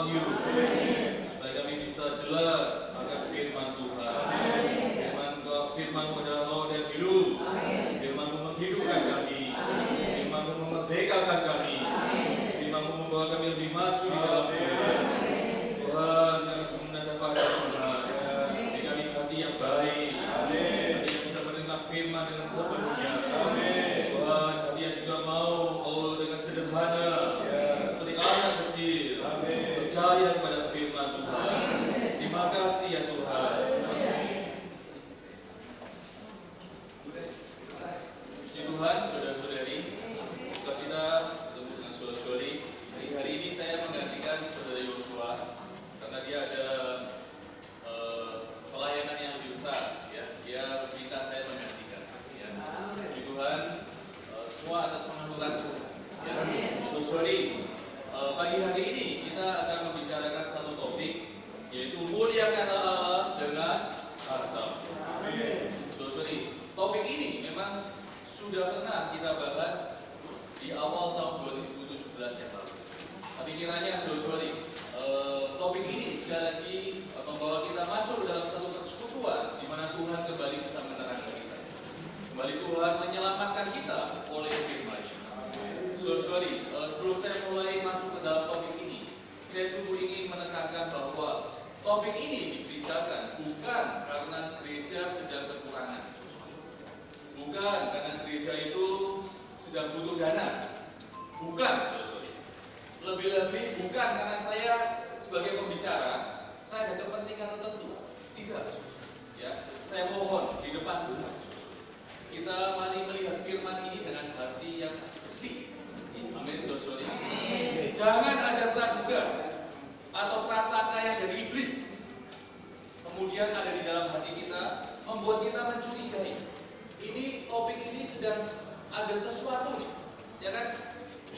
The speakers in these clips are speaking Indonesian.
you. Supaya kami bisa jelas akan firman Tuhan. Firman-Mu adalah roh dan hidup. Firman-Mu menghidupkan kami. Firman-Mu memerdekakan kami. Firman-Mu membawa kami lebih maju di dalam Tuhan. Tuhan, kami semua dapat Tuhan. Beri kami hati yang baik. Kami bisa menerima firman dengan sepenuhnya. Tuhan, hati yang juga mau dengan sederhana, seperti anak kecil, percaya kepada firman Tuhan. Terima kasih ya Tuhan. Puji Tuhan, saudara-saudari, sukacita bertemu dengan saudara-saudari. Hari ini saya menggantikan saudara Yosua karena dia ada pelayanan yang lebih besar. Ya, dia minta saya menggantikan. Ya. Puji Tuhan, semua atas penganugerah Tuhan. Ya. Saudara-saudari, pagi hari ini kita akan membicarakan satu topik, yaitu muliakan Allah dengan harta. Saudara-saudari, topik ini memang sudah pernah kita bahas di awal tahun 2017 yang lalu. Tapi kiranya saudara-saudari, topik ini sekali lagi membawa kita masuk dalam satu persekutuan di mana Tuhan kembali bisa menerangkan kita. Kembali Tuhan menyelamatkan kita oleh firman-Nya. Saudara-saudari, sebelum saya mulai masuk ke dalam topik ini, saya sungguh ingin menekankan bahwa topik ini diberitakan bukan karena gereja sedang kekurangan. Bukan karena gereja itu sedang butuh dana. Bukan, saudara-saudari. Lebih-lebih bukan karena saya sebagai pembicara, saya ada kepentingan tertentu. Tidak, ya. Saya mohon di depan Tuhan, kita mari melihat firman ini dengan hati yang bersih. Amin, saudara-saudari. Jangan ada praduga atau prasangka yang dari iblis kemudian ada di dalam hati kita, membuat kita mencurigai. Ini topik ini sedang ada sesuatu nih, ya kan?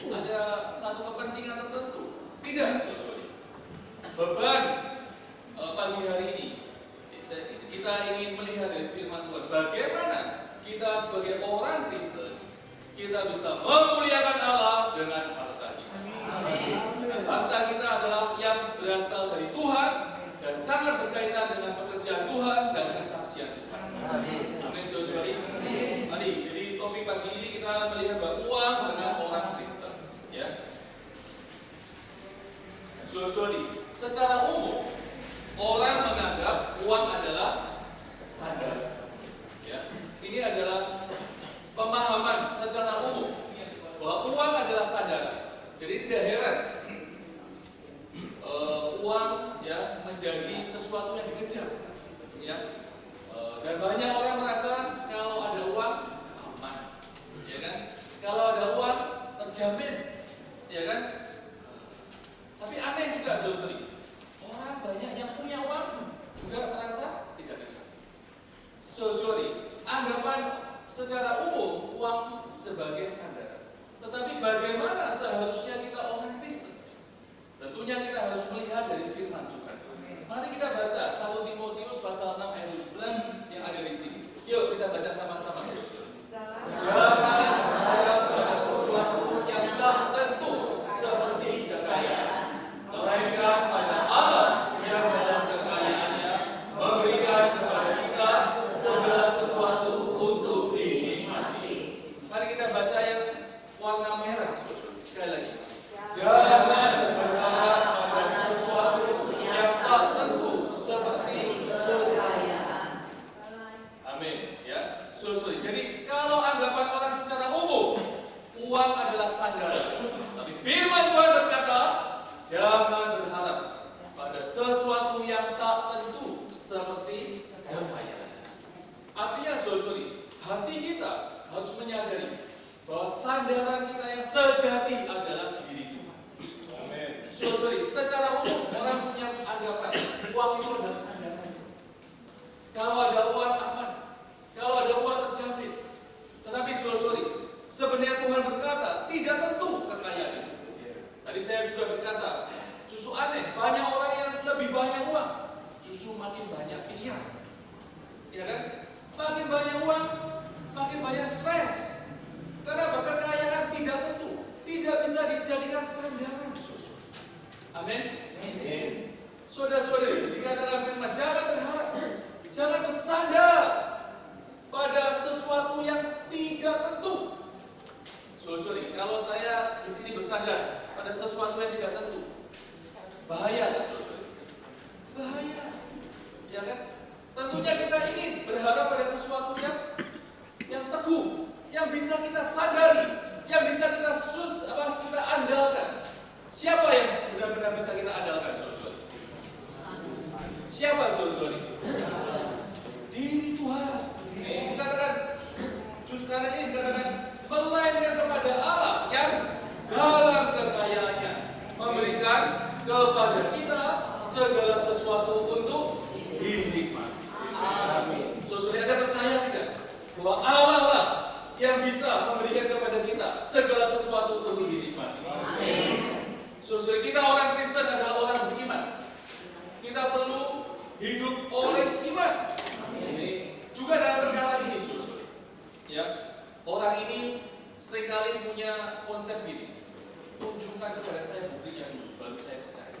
Ada satu kepentingan tertentu. Tidak, saudara-saudari. Beban pagi hari ini kita ingin melihat dari firman Tuhan, bagaimana kita sebagai orang Kristen kita bisa memuliakan Allah dengan harta kita. Harta kita adalah yang berasal dari Tuhan dan sangat berkaitan dengan pekerjaan Tuhan dan kesaksian Tuhan. Amin, saudara-saudari. Mari, jadi topik pagi ini kita melihat bahwa uang dengan orang Kristen. Ya, saudara-saudari, secara umum orang menganggap uang adalah sandar. Ya, ini adalah pemahaman secara umum bahwa uang adalah sandar. Jadi tidak heran uang ya menjadi sesuatu yang dikejar. Ya, dan banyak orang merasa kalau ada uang aman, ya kan? Kalau ada uang terjamin, ya kan? Tapi aneh juga, saudara-saudari. Orang banyak yang punya uang juga merasa tidak terjamin. Saudara-saudari, anggapan secara umum uang sebagai sandar. Tetapi bagaimana seharusnya kita orang Kristen? Tentunya kita harus melihat dari firman Tuhan. Mari kita baca 1 Timotius pasal 6 ayat 17 yang ada di sini. Yuk kita baca sama-sama, saudara-saudari. Jangan ada sesuatu yang tak tentu seperti kekayaan, melainkan pada Allah yang dalam kekayaannya memberikan kepada kita segala sesuatu untuk dinikmati. Mari kita baca yang warna merah, saudara-saudari. Sekali lagi. Jangan berharap pada sesuatu yang tak tentu seperti kekayaan. Amin, ya. Saudara-saudari, jadi kalau anggapan orang secara umum uang adalah sandar, tapi firman Tuhan berkata, jangan berharap pada sesuatu yang tak tentu seperti kekayaan. Artinya, saudara-saudari, hati kita harus menyadari bahwa sandaran kita yang sejati adalah diri Tuhan. Amin. Saudara-saudari, secara umum orang punya anggapan uang itu adalah sandaran. Kalau ada uang aman, kalau ada uang terjamin. Tetapi saudara-saudari, sebenarnya Tuhan berkata tidak tentu kekayaan itu. Tadi saya sudah berkata, justru aneh, banyak orang yang lebih banyak uang, justru makin banyak pikiran. Ya kan? Makin banyak uang, makin banyak stres. Kenapa? Kekayaan tidak tentu, tidak bisa dijadikan sandaran. Amin. Saudara-saudari, dikatakan firman, jangan berharap, jangan bersandar pada sesuatu yang tidak tentu. Saudara-saudari, kalau saya di sini bersandar pada sesuatu yang tidak tentu, bahaya nggak, saudara-saudari? Bahaya, ya kan? Tentunya kita ingin berharap pada sesuatu yang teguh, yang bisa kita sadari, yang bisa kita andalkan. Siapa yang benar-benar bisa kita andalkan, saudara-saudari? Siapa, saudara-saudari? Diri Tuhan. Dikatakan, karena ini dikatakan, melainkan kepada Allah yang dalam kekayaannya memberikan kepada kita segala sesuatu untuk dinikmati. Amin. Saudara, Anda percaya tidak bahwa Allah lah yang bisa memberikan kepada kita segala sesuatu untuk dinikmati? Amin. Saudara, kita orang Kristen adalah orang beriman. Kita perlu hidup oleh iman. Amin. Juga dalam perkara ini, saudara, ya, orang ini seringkali punya konsep gini: tunjukkan kepada saya buktinya dulu, baru saya percaya.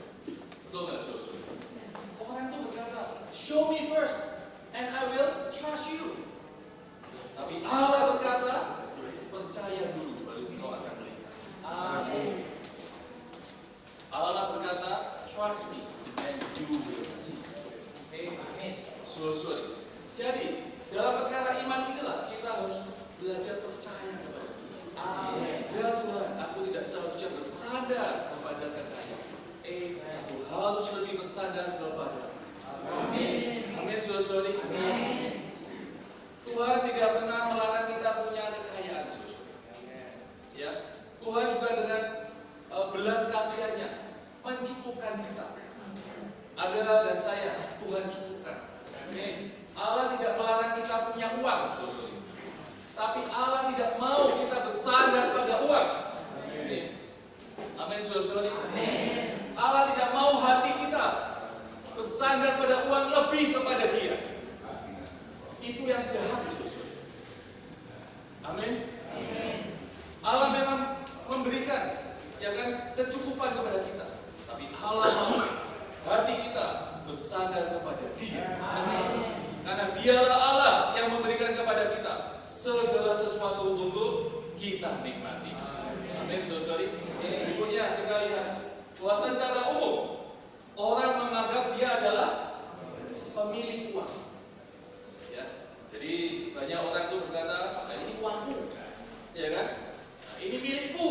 Betul nggak, saudara? Orang itu berkata, show me first, and I will trust you. Tapi Allah berkata, percaya dulu, baru kau akan melihat. Amin. Allah berkata, trust me, and you will see. Amin. Saudara, jadi dalam perkara iman inilah kita harus belajar percaya kepada Tuhan. Amin. Ya Tuhan, aku tidak seharusnya bersandar kepada kekayaan. Aku harus lebih bersandar kepada. Amin. Amin, saudara-saudari. Amin. Tuhan tidak pernah melarang kita punya kekayaan, saudara. Ya, Tuhan juga dengan belas kasihannya mencukupkan kita. Adalah dan saya, Tuhan cukupkan. Amin. Allah tidak melarang kita punya uang, saudara. Tapi Allah tidak mau kita bersandar pada uang. Amin. Amin, saudara. Amin. Allah tidak mau hati kita bersandar pada uang lebih kepada Dia. Itu yang jahat, saudara. Amin. Allah memang memberikan, ya kan, kecukupan kepada kita. Tapi Allah mau hati kita bersandar kepada Dia. Amin. Karena Dialah Allah yang memberikan kepada kita segala sesuatu untuk kita nikmati. Amin, saudara. Berikutnya kita lihat bahwa secara umum orang menganggap dia adalah pemilik uang. Ya, jadi banyak orang itu berkata, nah, ini uangku, ya kan? Nah, ini milikku,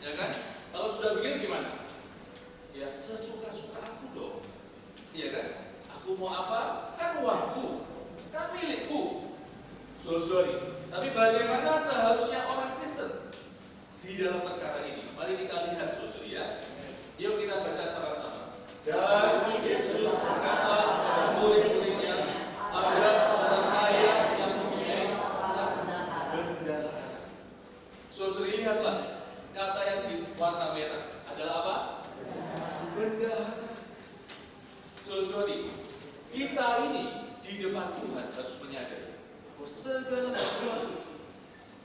ya kan? Kalau sudah begitu gimana? Ya sesuka-suka aku dong, ya kan? Aku mau apa? Kan uangku, kan milikku. Sorry. Tapi bagaimana seharusnya orang Kristen di dalam perkara ini? Mari kita lihat, saudara, ya. Yuk kita baca sama-sama. Dan Yesus berkata kepada murid-muridnya, ada seorang kaya yang mempunyai bendahara. Saudara, lihatlah kata yang di warna merah adalah apa? Bendahara. Saudara, kita ini di depan Tuhan harus menyadari bahwa segala sesuatu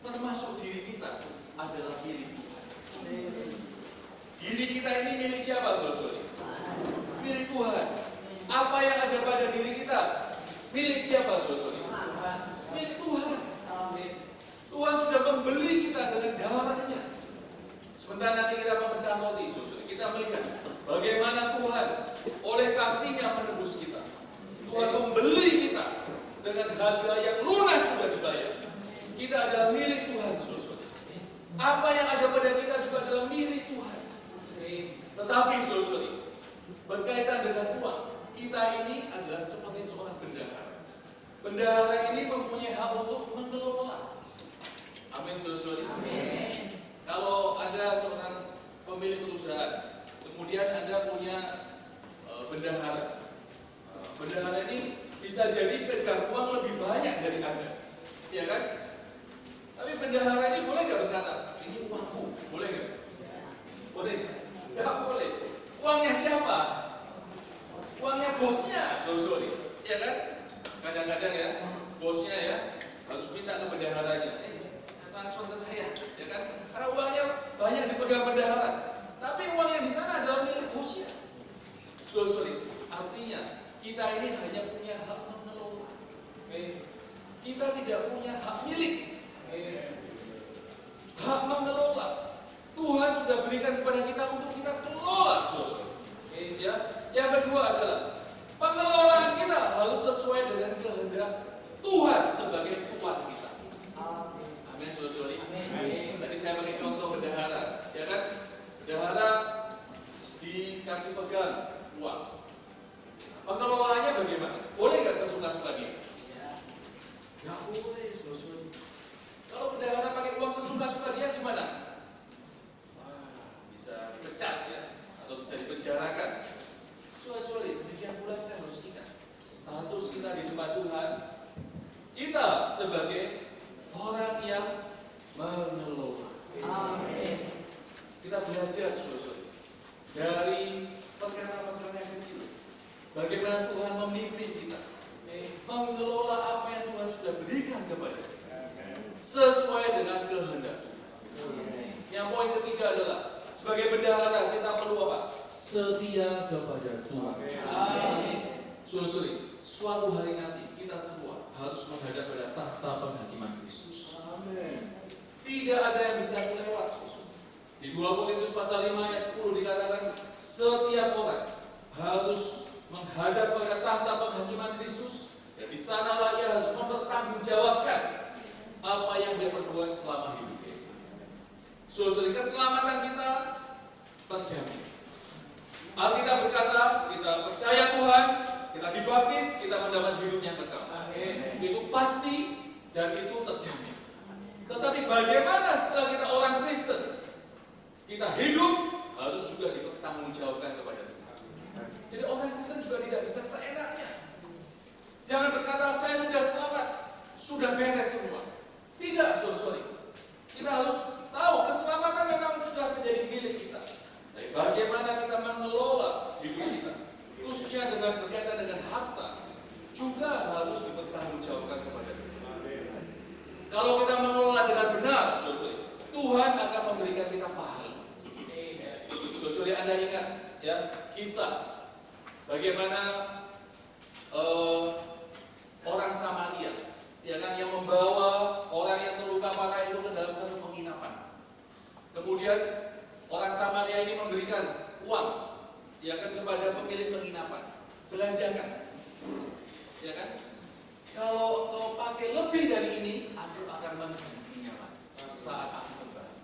termasuk diri kita adalah milik Tuhan. Diri kita ini milik siapa, saudara? Milik Tuhan. Apa yang ada pada diri kita milik siapa, saudara? Milik Tuhan. Tuhan sudah membeli kita dengan darahnya. Sebentar nanti kita memecah roti, saudara. Kita melihat bagaimana Tuhan oleh kasih-Nya menebus kita. Tuhan membeli kita dengan harga yang lunas sudah dibayar. Kita adalah milik Tuhan, saudara. Apa yang ada pada kita juga adalah milik Tuhan. Tetapi, saudara, berkaitan dengan uang, kita ini adalah seperti seorang bendahara. Bendahara ini mempunyai hak untuk mengelola. Amin, saudara. Amin. Kalau Anda seorang pemilik perusahaan, kemudian Anda punya bendahara. Bendahara ini bisa jadi pegang uang lebih banyak dari Anda, ya kan? Tapi bendahara ini boleh nggak berkata, ini uangku, boleh nggak? Boleh? Nggak boleh. Uangnya siapa? Uangnya bosnya, saudara, ya kan? Kadang-kadang ya, bosnya ya harus minta ke bendaharanya, transfer ke saya, ya kan? Karena uangnya banyak dipegang bendahara. Tapi uang yang di sana adalah milik bosnya. Saudara, kita ini hanya punya hak mengelola. Kita tidak punya hak milik. Hak mengelola. Tuhan sudah berikan kepada kita untuk kita kelola, saudara. Ya. Yang kedua adalah pengelolaan kita harus sesuai dengan kehendak Tuhan sebagai Tuhan kita. Amin, saudara. Tadi saya pakai contoh bendahara, ya kan? Bendahara dikasih pegang uang. Pengelolaannya bagaimana? Boleh nggak sesuka-suka dia? Nggak boleh, saudara. Kalau bendahara pakai uang sesuka-suka dia gimana? Wah, bisa dipecat ya, atau bisa dipenjarakan. Saudara, demikian pula kita harus ingat status kita di depan Tuhan. Kita sebagai orang yang mengelola. Amin. Kita belajar, saudara, dari perkara-perkara yang kecil. Bagaimana Tuhan memimpin kita mengelola apa yang Tuhan sudah berikan kepada kita sesuai dengan kehendak Tuhan. Yang poin ketiga adalah sebagai bendahara kita perlu apa? Setia kepada Tuhan. Amin. Saudara, suatu hari nanti kita semua harus menghadap pada tahta penghakiman Kristus. Amin. Tidak ada yang bisa melewat, saudara. Di 2 Korintus pasal 5 ayat 10 dikatakan setiap orang harus menghadap pada tahta penghakiman Kristus, dan di sanalah ia harus mempertanggungjawabkan apa yang dia perbuat selama hidupnya. Saudara, keselamatan kita terjamin. Alkitab berkata, kita percaya Tuhan, kita dibaptis, kita mendapat hidup yang kekal. Itu pasti dan itu terjamin. Tetapi bagaimana setelah kita orang Kristen? Kita hidup harus juga dipertanggungjawabkan kepada Tuhan. Jadi orang Kristen juga tidak bisa seenaknya. Jangan berkata saya sudah selamat, sudah beres semua. Tidak, saudara. Kita harus tahu keselamatan memang sudah menjadi milik kita. Tapi bagaimana kita mengelola hidup kita, khususnya dengan berkaitan dengan harta, juga harus dipertanggungjawabkan kepada Tuhan. Kalau kita mengelola dengan benar, saudara, Tuhan akan memberikan kita pahala. Saudara, Anda ingat ya kisah bagaimana orang Samaria, ya kan, yang membawa orang yang terluka parah itu ke dalam satu penginapan. Kemudian orang Samaria ini memberikan uang, ya kan, kepada pemilik penginapan, belanjakan, ya kan. Kalau kau pakai lebih dari ini, aku akan memberi nyaman saat aku kembali.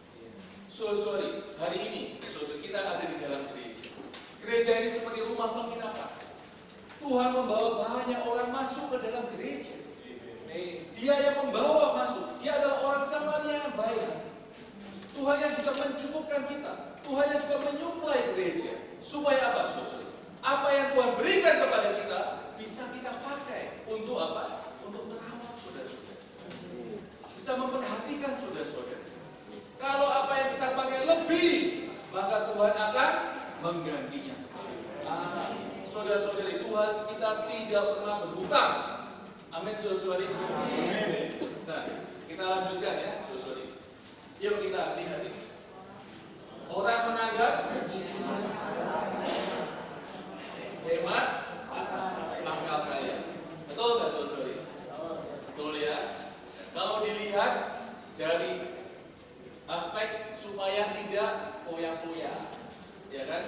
Saudara, hari ini, saudara, kita ada di dalam gereja. Gereja ini seperti rumah penginapan. Tuhan membawa banyak orang masuk ke dalam gereja. Dia yang membawa masuk. Dia adalah orang Samaria yang baik. Tuhan yang juga mencukupkan kita. Tuhan yang juga menyuplai gereja. Supaya apa, saudara? Apa yang Tuhan berikan kepada kita bisa kita pakai untuk apa? Untuk merawat saudara-saudara. Bisa memperhatikan saudara-saudara. Kalau apa yang kita pakai lebih, maka Tuhan akan menggantinya. Saudara-saudari, Tuhan kita tidak pernah berhutang. Amin, saudara-saudari. Nah, kita lanjutkan ya, saudara-saudari. Yuk kita lihat ini. Orang menganggap hemat pangkal kaya. Betul nggak, saudara-saudari? Betul ya. Kalau dilihat dari aspek supaya tidak foya-foya, ya kan?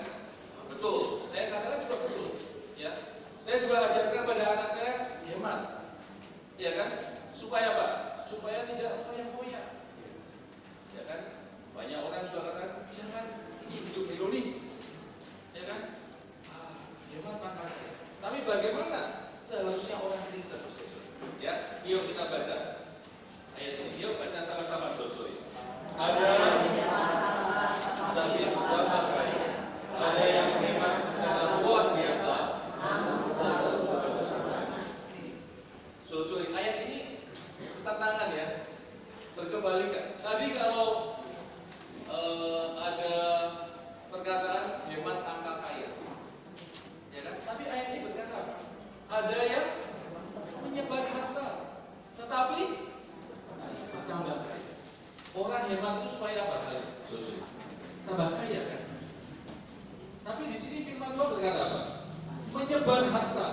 Betul. Saya katakan juga betul. Ya. Saya juga ajarkan pada anak saya hemat, ya kan? Supaya apa? Supaya tidak foya-foya, ya kan? Banyak orang juga katakan jangan ini hidup hedonis, ya kan? Hemat pangkal kaya. Tapi bagaimana seharusnya orang Kristen? Ya, yuk kita baca ayat ini. Yuk baca sama-sama, saudara. Ada tapi berapa kaya, ada yang hemat secara luar biasa, saudara. Ayat ini tantangan ya, berkebalikan. Tadi kalau ada perkataan hemat pangkal kaya, ya kan? Tapi ayat ini berkata apa? Ada yang menyebar harta, tetapi tambah kaya. Orang hemat itu supaya apa? Tambah kaya kan? Tapi di sini firman Tuhan berkata apa? Menyebar harta,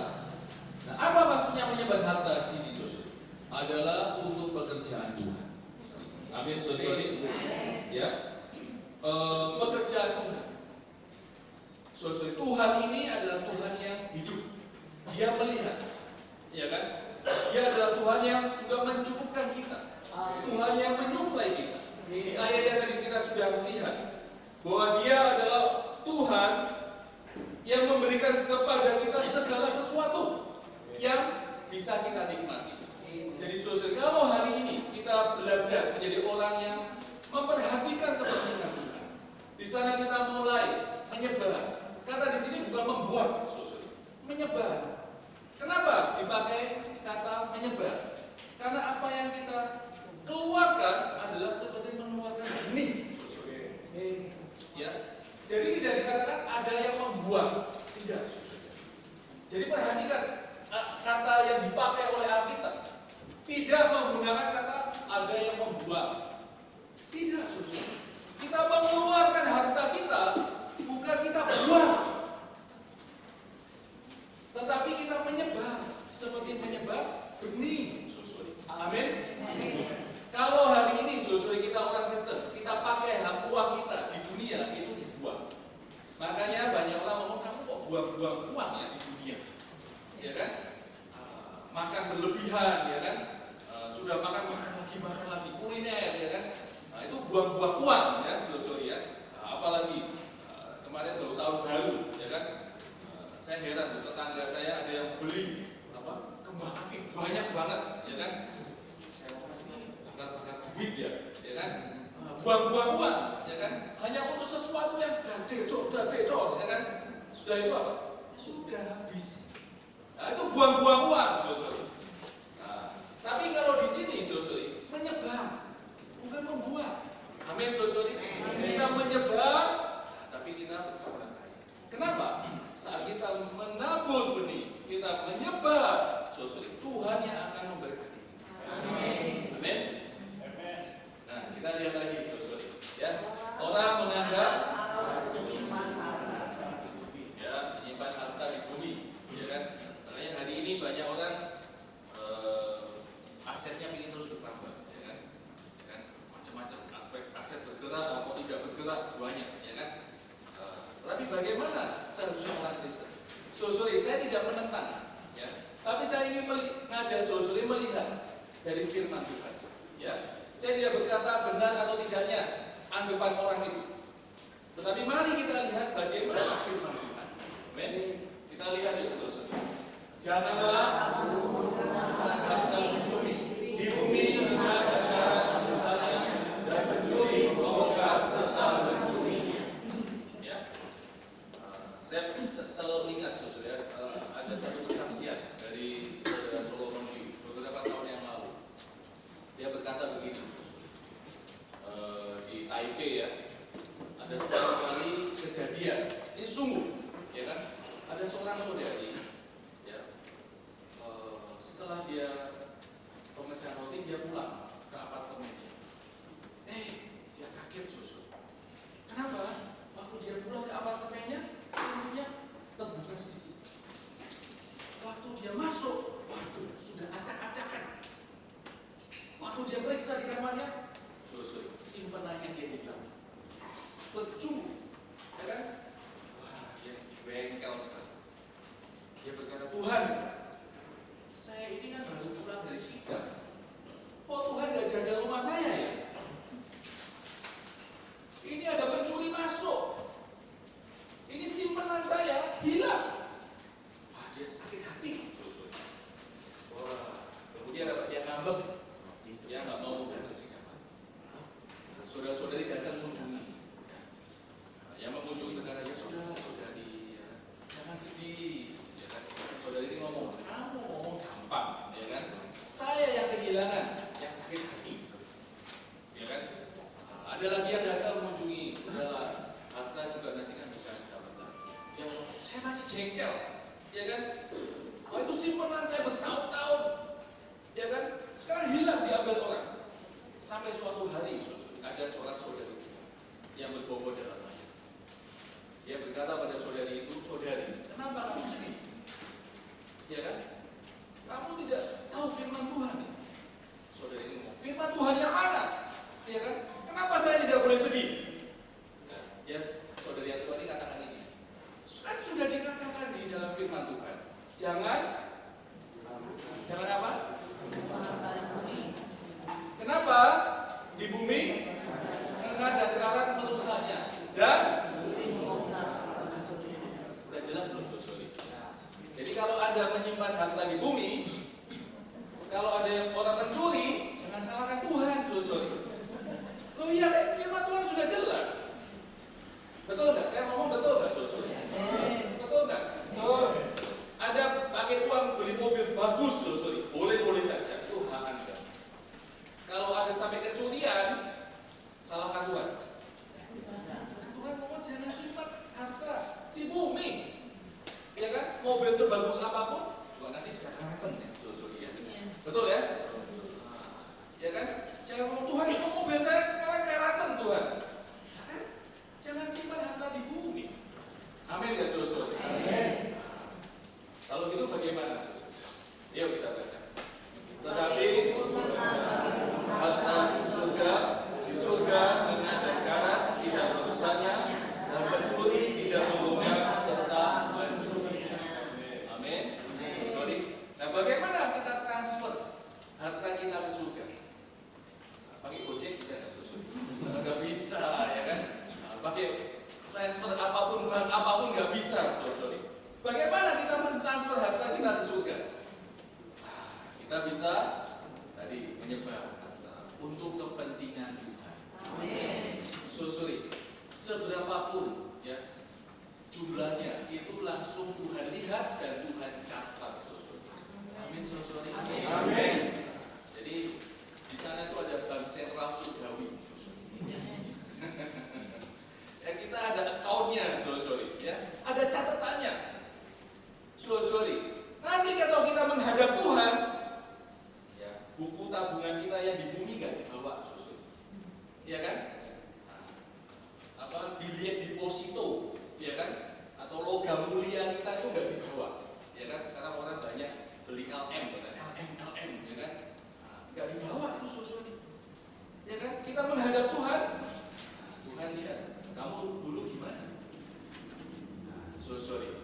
Nah, apa maksudnya menyebar harta sini, saudara? Adalah untuk pekerjaan Tuhan. Amin, saudara. Ya, pekerjaan Tuhan. Saudara, Tuhan ini adalah Tuhan yang hidup. Dia melihat, ya kan? Dia adalah Tuhan yang juga mencukupkan kita. Tuhan yang menyuplai kita. Di ayat yang tadi kita sudah lihat bahwa Dia adalah Tuhan yang memberikan kepada kita segala sesuatu yang bisa kita nikmati. Jadi saudara, kalau hari ini kita belajar menjadi orang yang memperhatikan kepentingan Tuhan, di sana kita mulai menyebar. Kata di sini bukan membuat, saudara, menyebar. Kenapa dipakai kata menyebar? Karena apa yang kita keluarkan adalah seperti mengeluarkan benih. Ya. Jadi tidak dikatakan ada yang membuat, tidak. Jadi perhatikan kata yang dipakai oleh Alkitab. Tidak menggunakan kata ada yang membuat. Tidak, saudara. Kita mengeluarkan harta kita, bukan kita buang, tetapi kita menyebar, seperti menyebar benih. Amin. Kalau hari ini, saudara, kita orang Kristen, kita pakai uang kita di dunia itu dibuang. Makanya banyak orang ngomong, kamu kok buang-buang uang ya di dunia, ya kan? Makan berlebihan, ya kan? Sudah makan lagi, kuliner, ya kan? Nah, itu buang-buang uang, ya, saudara, ya. Apalagi kemarin baru tahun baru, ya kan? Saya heran, tetangga saya ada yang beli kembang api banyak banget, ya kan? Saya ngomong ini bakar duit ya kan? Buang-buang uang, ya kan? Hanya untuk sesuatu yang dadecor, ya kan? Sudah itu apa? Sudah habis. Nah, itu buang-buang uang, saudara. Nah, tapi kalau di sini, saudara, menyebar, bukan membuang. Amin, saudara. Kita menyebar, tapi kita bertambah kaya. Kenapa? Saat kita menabur benih, kita menyebar, saudara, Tuhan yang akan memberkati. Amin. Amin. Nah, kita lihat lagi, saudara. Ya, orang menganggap menyimpan harta di bumi, ya kan? Makanya hari ini banyak orang asetnya ingin terus bertambah, ya kan? Macam-macam aset bergerak atau tidak bergerak banyak, ya kan? Tapi bagaimana seharusnya orang Kristen? Saudara, saya tidak menentang, ya. Tapi saya ingin mengajak saudara melihat dari firman Tuhan, ya. Saya tidak berkata benar atau tidaknya anggapan orang itu. Tetapi mari kita lihat bagaimana firman Tuhan. Amin. Kita lihat ya, saudara. Janganlah harta di bumi negara misalnya dan mencuri, membongkar serta mencurinya. Ya. Saya selalu ingat, saudara, ada satu kesaksian dari saudara Solomon beberapa tahun yang lalu. Dia berkata begini, di Taipei, ya, ada suatu kali kejadian, ini sungguh, ya kan? Ada seorang saudari, ya, setelah dia pemecahan roti, dia pulang ke apartemennya. Dia kaget, susu. Kenapa? Waktu dia pulang ke apartemennya, pintunya terbuka sedikit. Waktu dia masuk, waduh, sudah acak-acakan. Waktu dia periksa di kamarnya, simpenannya dia hilang. Percuma, ya kan? Wah, dia bengkel sekali. Dia berkata, Tuhan, saya ini kan baru pulang dari sidang. Kok Tuhan gak jaga rumah saya ya? Ini ada pencuri masuk. Ini simpenan saya hilang. Wah, dia sakit hati. Wah, kemudian dia ngambek. Dia nggak mau datang ke kamar. Saudara-saudari datang mengunjungi. Yang mengunjungi berkata, ya sudah, saudari, ya, jangan sedih. Ya kan? Saudari ini ngomong, kamu ngomong gampang, ya kan? Saya yang kehilangan, yang sakit hati, ya kan? Ada lagi yang datang mengunjungi, udahlah, harta juga nanti kan bisa dapat lagi. Yang saya masih jengkel, ya kan? Oh, itu simpanan saya bertahun-tahun, ya kan? Sekarang hilang, diambil orang. Sampai suatu hari, ada seorang saudari yang berbobot dalam mayat. Dia berkata pada saudari itu, saudari, kenapa kamu sedih? Ya kan? Jangan apa? Kenapa? Di bumi karena dan karat menusaknya dan sudah jelas belum? Sorry. Jadi kalau Anda menyimpan harta di bumi, kalau ada yang orang mencuri, jangan salahkan Tuhan. Sorry. Loh iya kan firman Tuhan sudah jelas. Betul nggak? Saya ngomong betul nggak? Sorry. Betul nggak? Betul. Ada pakai uang beli mobil bagus, sorry. Boleh saja. Itu hak Anda. Kalau ada sampai kecurian, salahkan Tuhan. Tuhan ngomong jangan simpan harta di bumi. Ya kan? Mobil sebagus apapun juga nanti bisa keraton ya, ya. Betul ya? Ya kan? Jangan ngomong Tuhan itu mobil saya sekarang keraton Tuhan. Ya kan? Jangan simpan harta di bumi. Amin ya, saudara. Amin. Kalau gitu bagaimana? Yuk kita baca. Tetapi harta di surga dengan cara tidak merusaknya dan pencuri tidak membongkar serta mencurinya. Amin. Sorry. Nah, bagaimana kita transfer harta kita ke surga? Pakai Gojek bisa nggak, susu? Nggak bisa, ya kan? Pakai transfer apapun, bank apapun nggak bisa, sorry. Bagaimana kita mentransfer harta kita ke surga? Kita bisa tadi menyebar harta untuk kepentingan Tuhan. Amin. Sorry. Seberapapun ya jumlahnya itu langsung Tuhan lihat dan Tuhan catat. Amin, sorry. Amin. Jadi di sana itu ada bank sentral surgawi. Ya kita ada akunnya, sorry. Ya ada catatannya. Sorry. Nanti kalau kita menghadap Tuhan, ya buku tabungan kita yang di bumi nggak dibawa, ya kan? Apa bilik deposito, ya kan? Atau logam mulia kita itu nggak dibawa, ya kan? Sekarang orang banyak beli LM, ya kan? Nggak dibawa itu ya kan? Kita menghadap Tuhan, Tuhan lihat kamu dulu gimana? Sorry.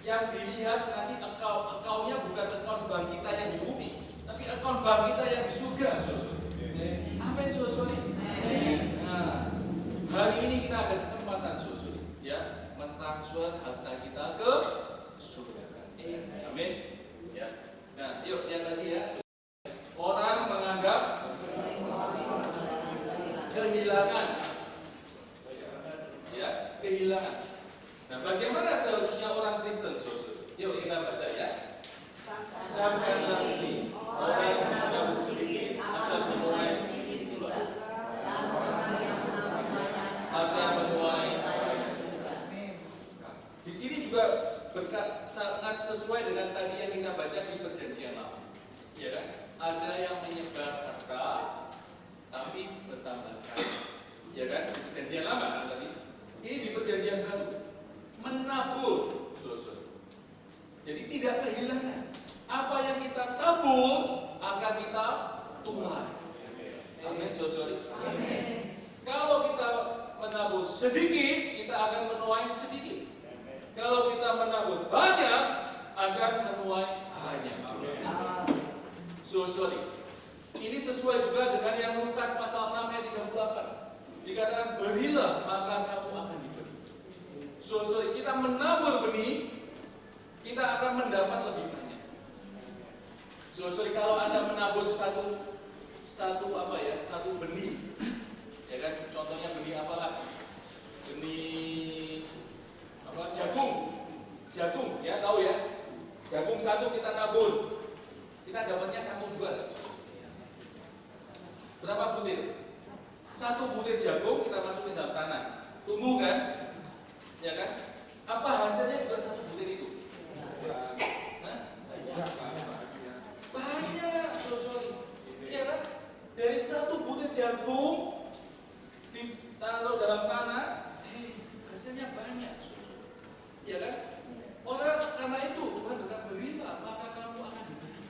Yang dilihat nanti account-nya bukan account bank kita yang di bumi, tapi account bank kita yang di surga, Amin, Nah, hari ini kita ada kesempatan, ya, mentransfer harta kita ke surga. Amin. Ya. Nah, yuk yang tadi ya. Orang menganggap kehilangan. Ya, kehilangan. Nah, bagaimana seharusnya orang Kristen, Yuk kita baca ya. Camkanlah ini, orang yang menabur sedikit akan menuai sedikit juga, dan orang yang menabur banyak akan menuai banyak juga. Di sini juga berkat sangat sesuai dengan tadi yang kita baca di Perjanjian Lama, ya kan? Ada yang menyebar harta, tapi bertambah kaya, ya kan? Di Perjanjian Lama kan tadi. Ini di Perjanjian Baru. Menabur, jadi tidak kehilangan. Apa yang kita tabur akan kita tuai. Amin, Amin. Kalau kita menabur sedikit, kita akan menuai sedikit. Kalau kita menabur banyak, akan menuai banyak. Ini sesuai juga dengan yang Lukas pasal 6 ayat 38. Dikatakan berilah maka kamu akan diberi. Kita menabur benih, kita akan mendapat lebih banyak. Kalau Anda menabur satu benih, ya kan? Contohnya benih apalah? Benih apa? Jagung, ya tahu ya? Jagung satu kita nabur, kita dapatnya 1 jual. Berapa butir? 1 butir jagung kita masukin dalam tanah, tumbuh kan? Ya kan? Apa hasilnya juga 1 butir itu? Banyak, ya kan? Dari 1 butir jagung ditaruh dalam tanah, hasilnya banyak, ya kan? Orang karena itu Tuhan berkata berilah maka kamu akan diberi.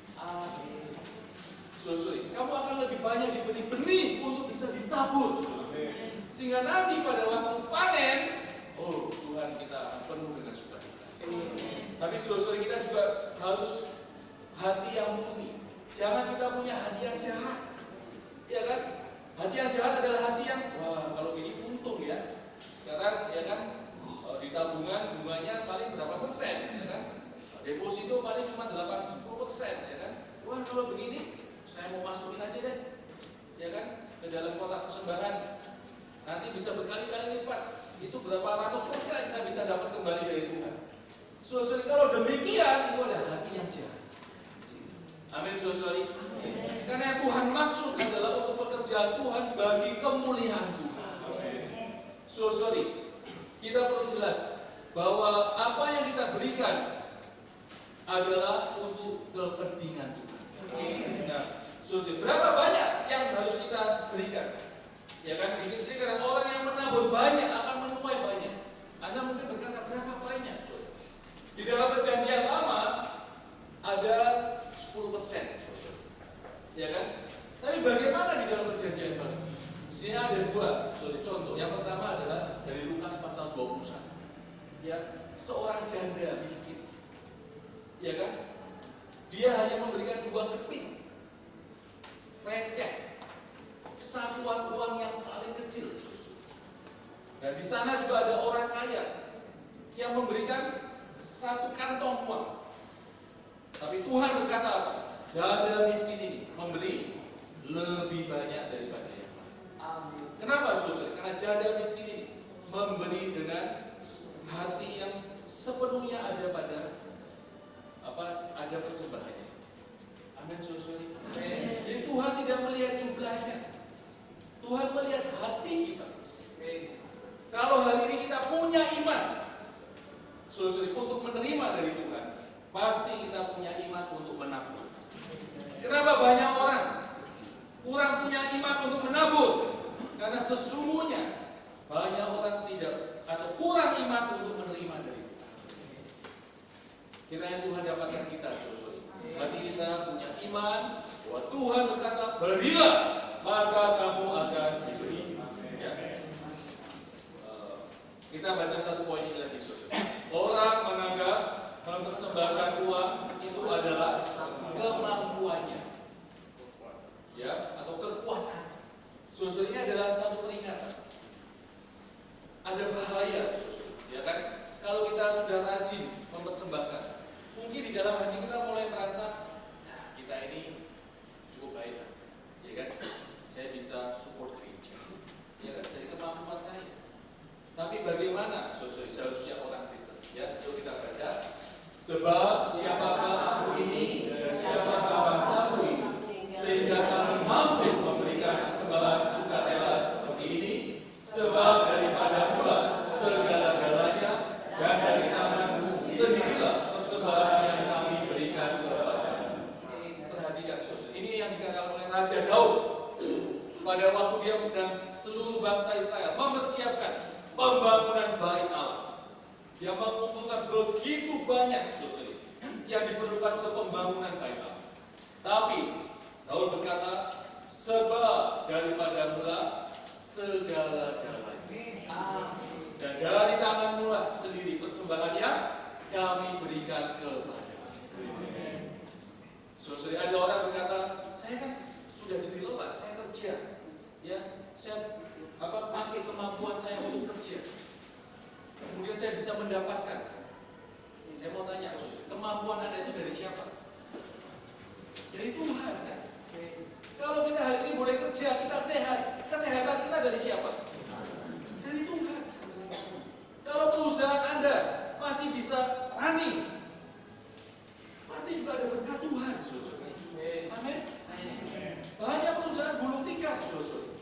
Kamu akan lebih banyak diberi benih untuk bisa ditabur, sehingga nanti pada waktu panen, oh Tuhan kita akan penuh dengan sukacita. Tapi saudara kita juga harus hati yang murni. Jangan kita punya hati yang jahat. Ya kan? Hati yang jahat adalah hati yang wah kalau ini untung ya. Sekarang ya kan di tabungan bunganya paling berapa persen ya kan? Deposito paling cuma 8-10% ya kan? Wah kalau begini saya mau masukin aja deh. Ya kan? Ke dalam kotak persembahan. Nanti bisa berkali-kali lipat. Itu berapa ratus persen saya bisa dapat kembali dari Tuhan. Saudara, kalau demikian itu ada hati yang jahat. Amin, saudara. Karena yang Tuhan maksud adalah untuk pekerjaan Tuhan bagi kemuliaan Tuhan. Saudara, kita perlu jelas bahwa apa yang kita berikan adalah untuk kepentingan Tuhan. Nah, saudara, berapa banyak yang harus kita berikan? Ya kan, bikin sendiri karena orang yang menabur banyak akan menuai banyak. Anda mungkin berkata berapa banyak, saudara? Di dalam perjanjian lama ada 10%, ya kan? Tapi bagaimana di dalam perjanjian baru? Di sini ada dua contoh. Yang pertama adalah dari Lukas pasal 21. Ya, seorang janda miskin, ya kan? Dia hanya memberikan 2 keping, receh, satuan uang yang paling kecil. Dan di sana juga ada orang kaya yang memberikan 1 kantong uang. Tapi Tuhan berkata apa? Janda miskin ini memberi lebih banyak daripada yang lain. Amin. Kenapa, saudara? Karena janda miskin ini memberi dengan hati yang sepenuhnya ada pada ada persembahannya. Amin, saudara. Jadi Tuhan tidak melihat jumlahnya. Tuhan melihat hati kita. Kalau hari ini kita punya iman, saudara, untuk menerima dari Tuhan, pasti kita punya iman untuk menabur. Kenapa banyak orang kurang punya iman untuk menabur? Karena sesungguhnya banyak orang tidak atau kurang iman untuk menerima dari Tuhan. Kiranya Tuhan dapatkan kita, saudara. Berarti kita punya iman bahwa Tuhan berkata, berilah maka kamu akan diberi. Ya. Kita baca satu poin ini lagi, saudara. Orang menganggap mempersembahkan uang itu adalah kemampuannya, ya, atau kekuatan. Saudara, ini adalah satu peringatan. Ada bahaya, saudara, ya kan? Kalau kita sudah rajin mempersembahkan, mungkin di dalam hati kita mulai merasa, nah, kita ini cukup baik, ya kan? Saya bisa support gereja, ya kan? Dari kemampuan saya. Tapi bagaimana, saudara, seharusnya orang Kristen? Ya, yuk kita baca. Sebab siapakah aku ini dan siapakah bangsaku ini, sehingga kami mampu memberikan sembahan sukacita seperti ini. Sebab daripada pula segala-galanya dan dari tanganmu sendirilah persembahan yang kami berikan kepadamu. Perhatikan, saudara, ini yang dikatakan oleh Raja Daud pada waktu dia dan seluruh bangsa Israel mempersiapkan pembangunan Bait Allah. Dia mengumpulkan begitu banyak, saudara, yang diperlukan untuk pembangunan Bait Allah. Tapi Daud berkata, sebab daripada mula segala-galanya dan dari tanganmu lah sendiri persembahan yang kami berikan kepadamu. Saudara, ada orang berkata, saya kan sudah jadi lelah, saya kerja, ya, saya pakai kemampuan saya untuk kerja. Kemudian saya bisa mendapatkan. Saya mau tanya, saudara, kemampuan Anda itu dari siapa? Dari Tuhan, kan? Kalau kita hari ini boleh kerja, kita sehat, kesehatan kita dari siapa? Dari Tuhan. Kalau perusahaan Anda masih bisa running, pasti juga ada berkat Tuhan, saudara. Amin. Banyak perusahaan gulung tikar, saudara.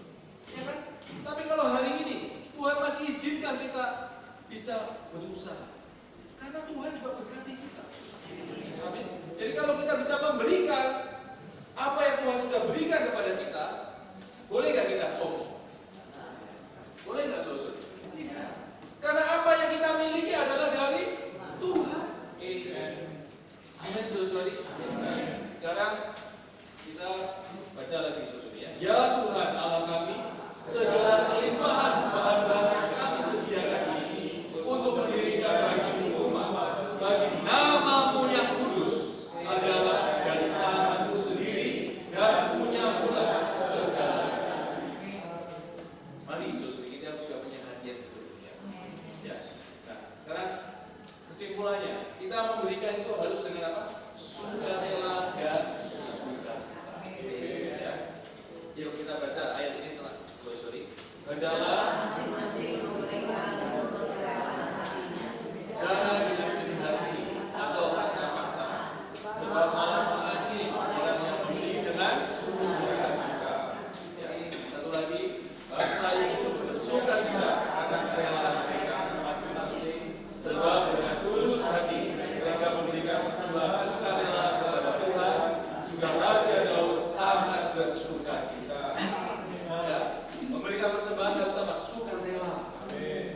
Ya kan? Tapi kalau hari ini Tuhan masih izinkan kita bisa berusaha, karena Tuhan juga berkati kita. Amin. Jadi kalau kita bisa memberikan apa yang Tuhan sudah berikan kepada kita, boleh nggak kita sombong? Boleh nggak, saudara? Tidak. Karena apa yang kita miliki adalah dari kesimpulannya, kita memberikan itu harus dengan apa? Sukarela dan sukacita. Ya. Yuk kita baca ayat ini telah. Sorry. Hendaklah masing-masing memberikan untuk kerelaan hatinya, jangan dengan sedih hati atau karena paksa, sebab Allah mengasihi orang yang memberi dengan sukacita. Ya. Satu lagi, bangsa itu bersukacita karena kerelaan mereka masing-masing, sebab dengan tulus hati mereka memberikan persembahan sukarela kepada Tuhan. Juga Raja Daud sangat bersukacita. Ya, memberikan persembahan harus apa? Sukarela,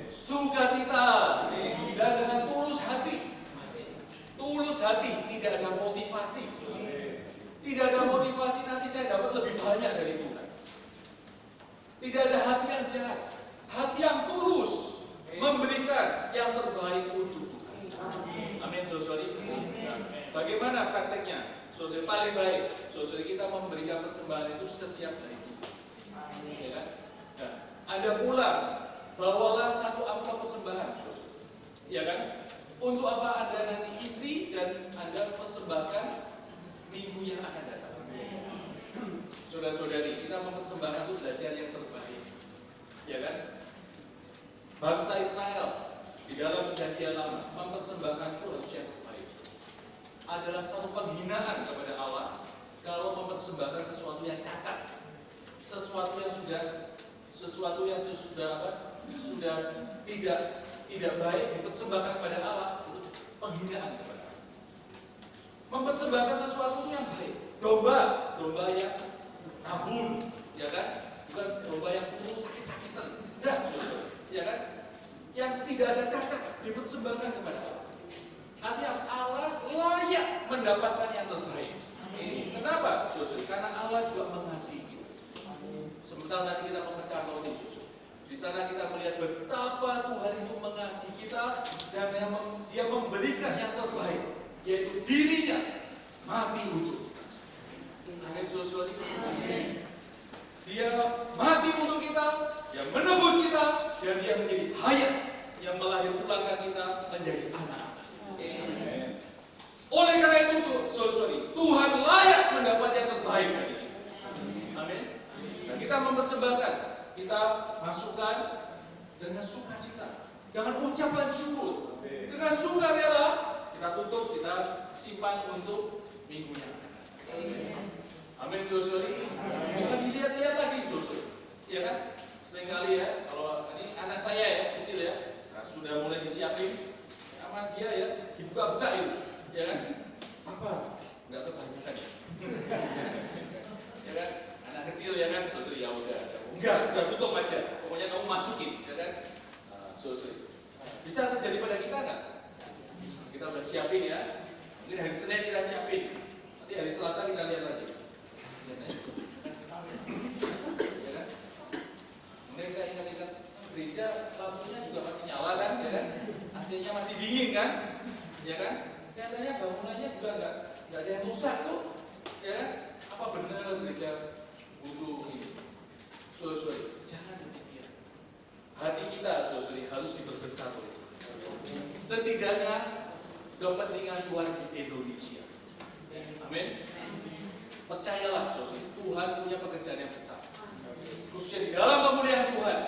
sukacita, dan dengan tulus hati. Tulus hati, tidak ada motivasi. Tidak ada motivasi nanti saya dapat lebih banyak dari Tuhan. Tidak ada hati yang jahat, hati yang tulus memberikan yang terbaik untuk Tuhan. Amin, saudari. Bagaimana prakteknya? Saudari, paling baik, saudari, kita memberikan persembahan itu setiap hari. Ya kan? Nah, Anda pulang, bawalah satu amplop persembahan, saudari. Ya kan? Untuk apa Anda nanti isi dan Anda persembahkan minggu yang akan datang. Saudara-saudari, kita mempersembahkan itu belajar yang terbaik. Ya kan? Bangsa Israel di dalam perjanjian lama mempersembahkan itu harus yang terbaik. Adalah suatu penghinaan kepada Allah kalau mempersembahkan sesuatu yang cacat, sesuatu yang sudah apa? Sudah tidak baik dipersembahkan kepada Allah, itu penghinaan kepada Allah. Mempersembahkan sesuatu yang baik, domba yang tabun, ya kan? Bukan domba yang terus sakit-sakitan, enggak, saudara, ya kan? Yang tidak ada cacat dipersembahkan kepada Allah. Artinya Allah layak mendapatkan yang terbaik. Kenapa, saudara? Karena Allah juga mengasihi kita. Sementara nanti kita memecah roti, saudara. Di sana kita melihat betapa Tuhan itu mengasihi kita dan Dia memberikan yang terbaik, yaitu dirinya mati untuk kita. Amin, saudara. Dia mati untuk kita, Dia menebus kita, dan Dia menjadi hayat yang melahirkan kita menjadi anak. Oleh karena itu, saudara, Tuhan layak mendapat yang terbaik dari kita. Amin. Dan kita mempersembahkan, kita masukkan dengan sukacita, dengan ucapan syukur, dengan sukarela, kita tutup, kita simpan untuk minggunya. Amin, saudara. Jangan dilihat-lihat lagi, saudara. Iya kan? Seringkali ya, kalau ini anak saya ya, kecil ya, nah, sudah mulai disiapin sama dia ya, dibuka-buka itu, ya kan? Apa? Enggak kebanyakan ya. Ya kan? Anak kecil ya kan, saudara, ya udah tutup aja. Pokoknya kamu masukin, ya kan? Nah, saudara. Bisa terjadi pada kita enggak? Kita udah siapin ya. Mungkin hari Senin kita siapin. Nanti hari Selasa kita lihat lagi. Ya kan? Kemudian kita ingat-ingat gereja lampunya juga masih nyala kan, ya kan? AC-nya masih dingin kan, ya kan? Kelihatannya bangunannya juga nggak ada yang rusak tuh, ya kan? Apa benar gereja butuh ini? Saudara, jangan demikian. Hati kita, saudara, harus diperbesar oleh Tuhan. Setidaknya kepentingan Tuhan di Indonesia. Amin. Percayalah, saudara, Tuhan punya pekerjaan yang besar. Khususnya di dalam kemuliaan Tuhan.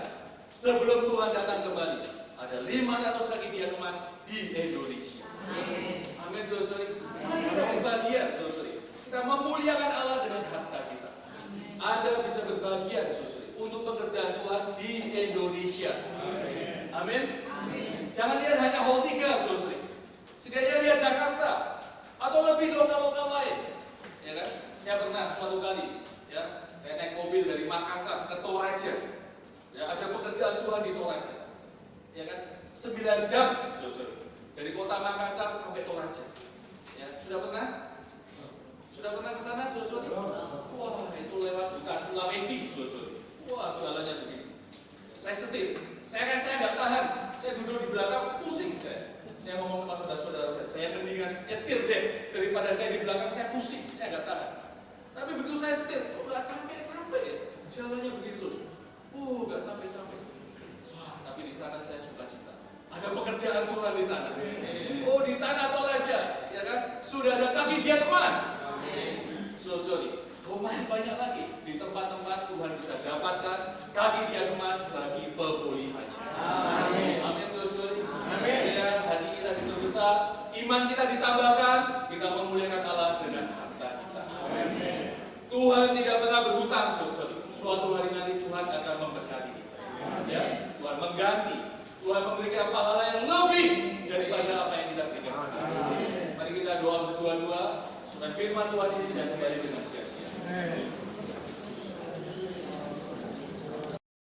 Sebelum Tuhan datang kembali, ada 500 lagi dian emas di Indonesia. Amin, saudara. Mari kita berbahagia, saudara. Kita memuliakan Allah dengan harta kita. Anda bisa berbahagia, saudara, untuk pekerjaan Tuhan di Indonesia. Amin. Jangan lihat hanya Hall 3, saudara. Setidaknya lihat Jakarta atau lebih lokal-lokal lain. Ya kan? Saya pernah suatu kali, ya, saya naik mobil dari Makassar ke Toraja. Ya, ada pekerjaan Tuhan di Toraja. Ya kan? 9 jam, saudara. Dari kota Makassar sampai Toraja. Ya, sudah pernah? Sudah pernah ke sana, saudara? Wah, itu lewat hutan Sulawesi, saudara. Wah, jalannya begini. Saya setir. Saya nggak tahan. Saya duduk di belakang, pusing saya. Saya ngomong sama saudara-saudara, saya mendingan nyetir deh daripada saya di belakang, saya pusing, saya nggak tahan. Tapi begitu saya setir, kok nggak sampai ya? Jalannya begitu terus. Nggak sampai. Wah, tapi di sana saya suka cita. Ada pekerjaan Tuhan di sana. Di sudah ada kaki dian emas. Sorry. Masih banyak lagi di tempat-tempat Tuhan bisa dapatkan kaki dian emas bagi pemulihannya. Amin. Saudara. Amin. Ya, hati kita diperbesar, iman kita ditambahkan, kita memuliakan Allah dengan harta kita. Amin. Tuhan tidak pernah berhutang, saudara. Suatu hari nanti Tuhan akan memberkati kita. Ya, Tuhan mengganti, Tuhan memberikan pahala yang lebih daripada apa yang kita berikan. Mari kita doa berdua-dua supaya firman Tuhan ini tidak kembali dengan sia-sia.